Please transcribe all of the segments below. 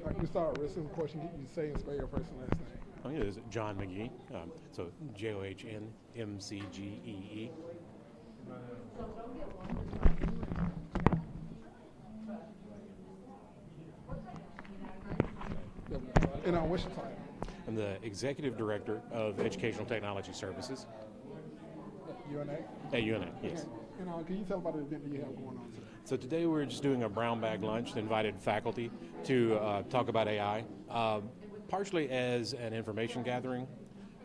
Like we start with some question, get you to say and spell your first and last name. Oh, yeah, it's John McGee. So JOHNMCGEE. And what's your title? I'm the Executive Director of Educational Technology Services UNA? at UNA, yes. And can you tell about the event that you have going on today? So today we're just doing a brown bag lunch and invited faculty to talk about AI, partially as an information gathering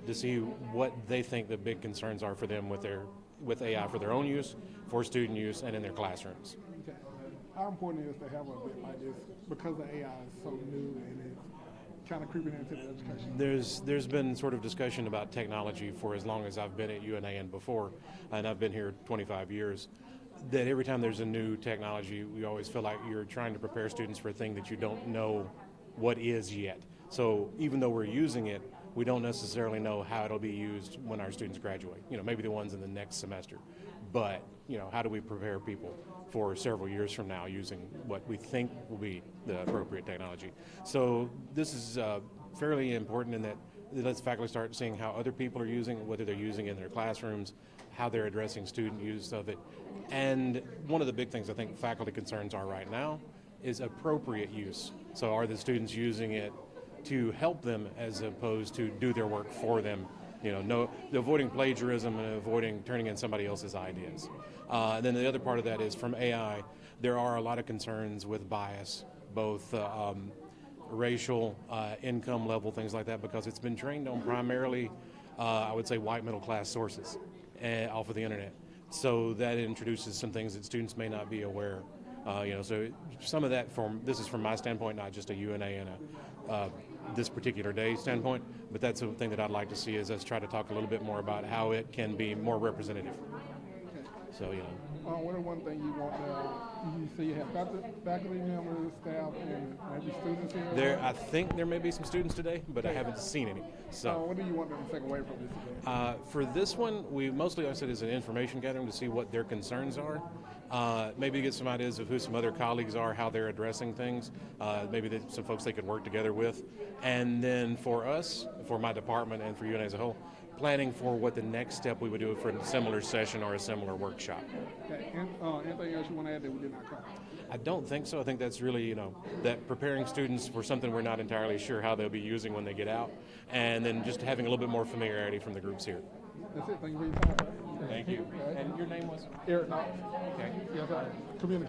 to see what they think the big concerns are for them with AI for their own use, for student use, and in their classrooms. Okay. How important is to have an event like this because the AI is so new and it's kind of creeping into the education? There's been sort of discussion about technology for as long as I've been at UNA and before, and I've been here 25 years, that every time there's a new technology, we always feel like you're trying to prepare students for a thing that you don't know what is yet. So even though we're using it, we don't necessarily know how it'll be used when our students graduate. Maybe the ones in the next semester. But, how do we prepare people for several years from now using what we think will be the appropriate technology? So this is fairly important in that it lets faculty start seeing how other people are using it, whether they're using it in their classrooms, how they're addressing student use of it. And one of the big things I think faculty concerns are right now is appropriate use. So are the students using it to help them as opposed to do their work for them? Avoiding plagiarism and avoiding turning in somebody else's ideas. And then the other part of that is from AI, there are a lot of concerns with bias, both racial, income level, things like that, because it's been trained on primarily, I would say, white middle class sources off of the internet. So that introduces some things that students may not be aware. So some of that this is from my standpoint, not just a UNA and this particular day standpoint, but that's something that I'd like to see is us try to talk a little bit more about how it can be more representative. Okay. So, what are one thing you want you see you have faculty members, staff, and maybe students here? I think there may be some students today, but I haven't seen any. So, what do you want them to take away from this event? For this one, we mostly, like I said, is an information gathering to see what their concerns are. Maybe get some ideas of who some other colleagues are, how they're addressing things. Maybe some folks they could work together with. And then for us, for my department and for UNA as a whole, planning for what the next step we would do for a similar session or a similar workshop. Okay. And anything else you want to add that we did not cover? I don't think so. I think that's really, that preparing students for something we're not entirely sure how they'll be using when they get out, and then just having a little bit more familiarity from the groups here. That's it. Thank you for your time. Thank you. Okay. And your name was? Eric Knox. Okay. Yes, sir. Community.